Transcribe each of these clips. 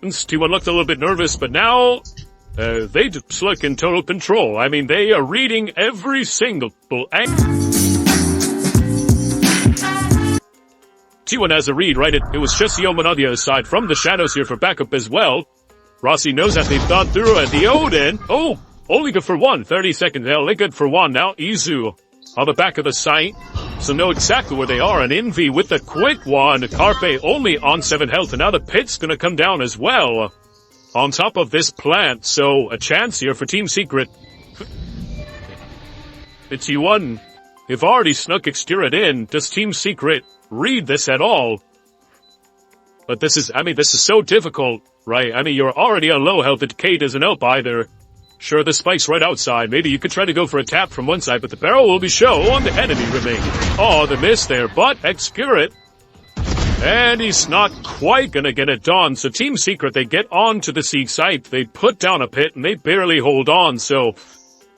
T1 looked a little bit nervous, but now they just look in total control. I mean, they are reading every single angle. T1 has a read, right? It was just Yeoman on the other side from the shadows here for backup as well. Rossi knows that they've gone through at the Odin. Oh, only good for one. 30 seconds. They're only good for one. Now Izu on the back of the site. So know exactly where they are. And Envy with the quick one. Carpe only on 7 health. And now the pit's gonna come down as well. On top of this plant. So a chance here for Team Secret. It's T1. They've already snuck Exterior in. Does Team Secret read this at all? But this is so difficult, right? I mean, you're already on low health. The decay doesn't help either. Sure, the spike's right outside. Maybe you could try to go for a tap from one side, but the barrel will be show on the enemy remaining. Oh, the miss there, but Excurate. And he's not quite gonna get it done. So Team Secret, they get on to the C site. They put down a pit, and they barely hold on. So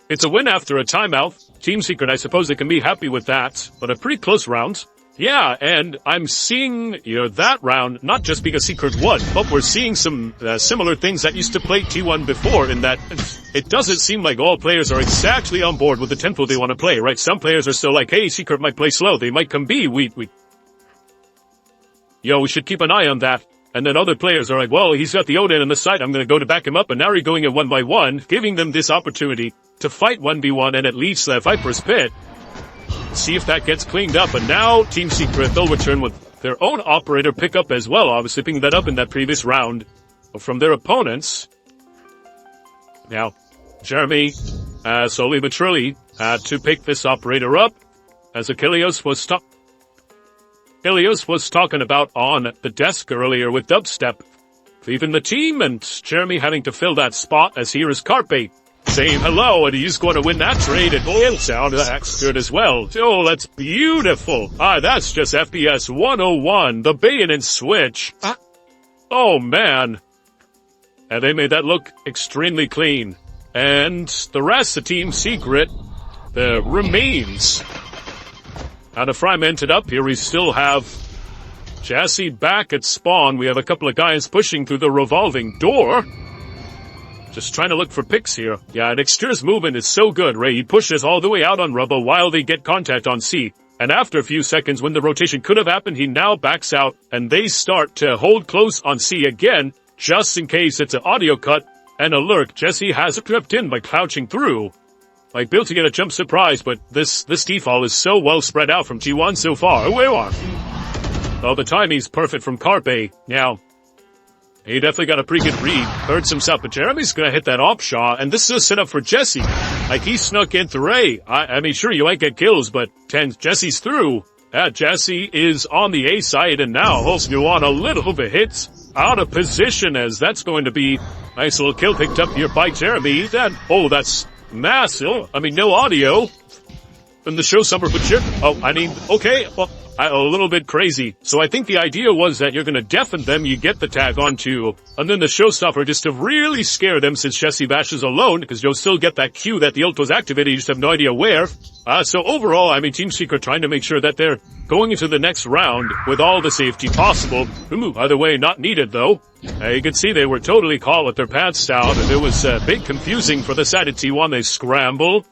it's a win after a timeout. Team Secret, I suppose they can be happy with that. But a pretty close round. Yeah, and I'm seeing, that round, not just because Secret won, but we're seeing some similar things that used to play T1 before, in that it doesn't seem like all players are exactly on board with the tempo they want to play, right? Some players are still like, hey, Secret might play slow, they might come B, we should keep an eye on that. And then other players are like, well, he's got the Odin on the side, I'm gonna go to back him up, and now we're going at 1 by 1, giving them this opportunity to fight 1v1 and at least the Viper's Pit. See if that gets cleaned up, and now Team Secret, they'll return with their own operator pickup as well, obviously picking that up in that previous round from their opponents. Now, Jeremy, slowly but surely, had to pick this operator up, as Achilles was talking about on the desk earlier with Dubstep. Leaving the team, and Jeremy having to fill that spot, as here is Carpe saying hello, and he's going to win that trade at Oil Sound. That's good as well. Oh, that's beautiful. That's just FPS 101, the bayonet switch. Oh, man. And they made that look extremely clean. And the rest of Team Secret, there remains. Now the fragmented up here, we still have Jassy back at spawn. We have a couple of guys pushing through the revolving door. Just trying to look for picks here. Yeah, and Exterior's movement is so good, Ray. He pushes all the way out on Rubba while they get contact on C. And after a few seconds, when the rotation could have happened, he now backs out, and they start to hold close on C again, just in case it's an audio cut and a lurk. Jesse has crept in by crouching through. Like, built to get a jump surprise, but this default is so well spread out from T1 so far. Where are? Oh, the timing's perfect from Carpe. Now, he definitely got a pretty good read. Heard some stuff, but Jeremy's gonna hit that op shot, and this is a setup for Jesse. Like, he snuck in through A. I mean, sure, you might get kills, but Jesse's through. Jesse is on the A side, and now Holsnu on a little bit hits out of position, as that's going to be a nice little kill picked up here by Jeremy. That's massive. I mean, no audio from the show summer, but sure. Okay, well, a little bit crazy. So I think the idea was that you're gonna deafen them, you get the tag onto, and then the showstopper just to really scare them, since Jesse bashes alone, because you'll still get that cue that the ult was activated, you just have no idea where. So overall, I mean, Team Secret trying to make sure that they're going into the next round with all the safety possible. Either way, not needed though. You can see they were totally caught with their pants down, and it was a bit confusing for the side of T1. They scramble,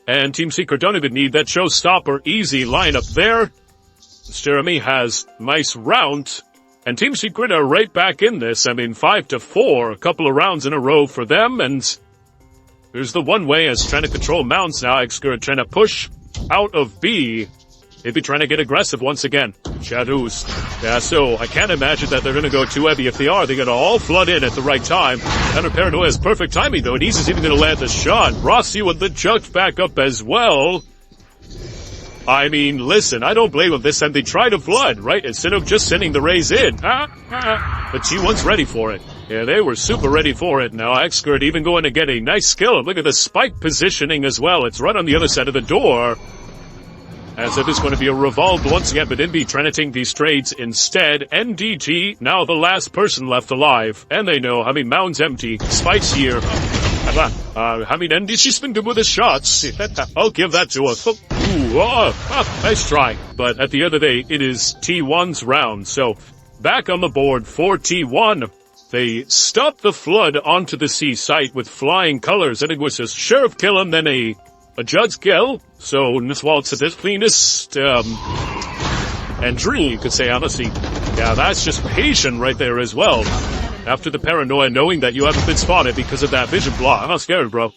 and Team Secret don't even need that showstopper. Easy lineup there. Jeremy has nice round, and Team Secret are right back in this. I mean, 5-4, a couple of rounds in a row for them, and there's the one way as trying to control mounts now. Excurate trying to push out of B. Maybe trying to get aggressive once again. Shadows. Yeah, so I can't imagine that they're gonna go too heavy. If they are, they're gonna all flood in at the right time. Counter Paranoia has perfect timing though, and he's even gonna land the shot. Rossi with the chuck back up as well. I mean, listen, I don't blame them this time. They try to flood, right? Instead of just sending the rays in. But T1's ready for it. Yeah, they were super ready for it. Now, Excurate even going to get a nice skill. Look at the spike positioning as well. It's right on the other side of the door. As if it's going to be a revolve once again, but NB trying to take these trades instead. NDT, now the last person left alive. And they know, I mean, Mound's empty. Spike's here. I mean, NDT's been good with his shots. I'll give that to us. Nice try. But at the end of the day, it is T1's round. So, back on the board for T1. They stopped the flood onto the sea site with flying colors, and it was a sheriff kill and then a judge kill. So, Niswald's the cleanest, entry, you could say, honestly. Yeah, that's just patient right there as well. After the paranoia, knowing that you haven't been spotted because of that vision block. I'm not scared, bro.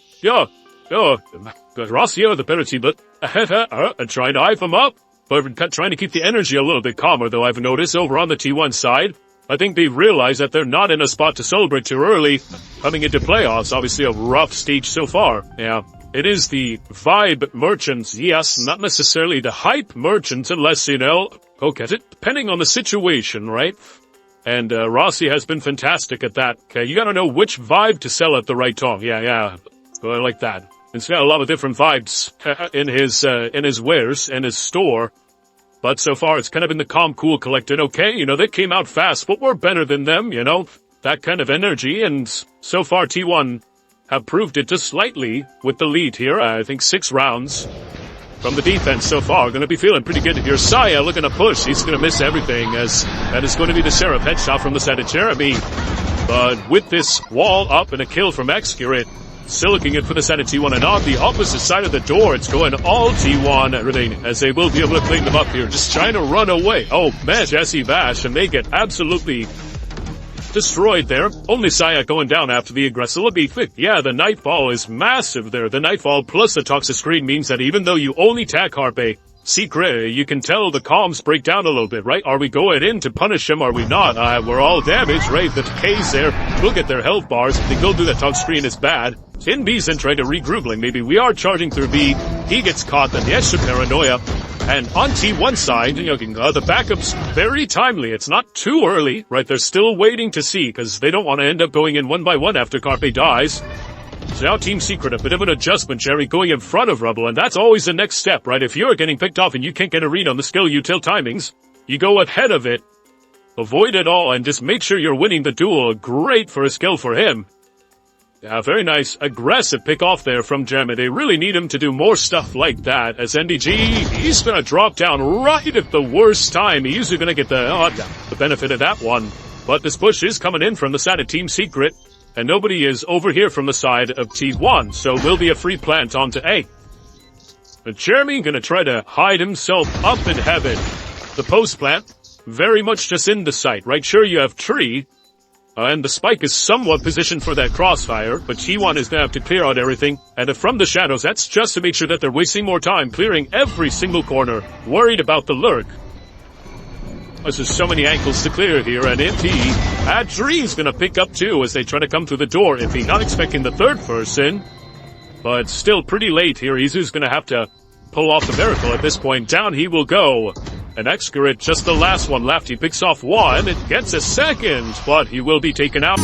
Rossio, the penalty, but, and trying to hype him up. But trying to keep the energy a little bit calmer, though, I've noticed over on the T1 side. I think they realize that they're not in a spot to celebrate too early. Coming into playoffs, obviously a rough stage so far. Yeah, it is the vibe merchants, yes, not necessarily the hype merchants, unless, go get it, depending on the situation, right? And Rossi has been fantastic at that. Okay, you gotta know which vibe to sell at the right time. Yeah, go like that. He's got a lot of different vibes in his wares, in his store. But so far, it's kind of been the calm, cool, collected. Okay, they came out fast, but we're better than them, that kind of energy. And so far, T1 have proved it just slightly with the lead here. I think 6 rounds from the defense so far. Going to be feeling pretty good here. Saya looking to push. He's going to miss everything, as that is going to be the Seraph headshot from the side of Jeremy. But with this wall up and a kill from Excurate, still looking it for the side of T1, and on the opposite side of the door, it's going all T1, everything, as they will be able to clean them up here, just trying to run away. Oh man, Jesse Bash, and they get absolutely destroyed there. Only Saya going down after the aggressive. Yeah, the Nightfall is massive there. The Nightfall plus the Toxic Screen means that even though you only tag Harpe, Secret, you can tell the comms break down a little bit, right? Are we going in to punish him? Are we not? We're all damaged, right? The decays there will get their health bars. If they go through that Toxic Screen, it's bad. In B's then trying to regroup, like maybe we are charging through B. He gets caught, then the extra paranoia. And on T1 side, the backup's very timely. It's not too early, right? They're still waiting to see, because they don't want to end up going in one by one after Carpe dies. So now Team Secret, a bit of an adjustment, Jerry, going in front of Rubble, and that's always the next step, right? If you're getting picked off and you can't get a read on the skill util timings, you go ahead of it, avoid it all, and just make sure you're winning the duel. Great for a skill for him. Yeah, very nice, aggressive pick off there from Jeremy. They really need him to do more stuff like that, as NDG, he's gonna drop down right at the worst time. He's usually gonna get the benefit of that one. But this push is coming in from the side of Team Secret, and nobody is over here from the side of T1, so will be a free plant onto A. But Jeremy gonna try to hide himself up in heaven. The post plant, very much just in the sight, right? Sure, you have tree, and the spike is somewhat positioned for that crossfire, but T1 is gonna have to clear out everything, and from the shadows, that's just to make sure that they're wasting more time clearing every single corner, worried about the lurk. There's just so many ankles to clear here, and Impy, Dream's gonna pick up too as they try to come through the door. Impy not expecting the third person, but still pretty late here. Izu's gonna have to pull off the miracle at this point. Down he will go. And Excurate, just the last one left. He picks off one, it gets a second, but he will be taken out.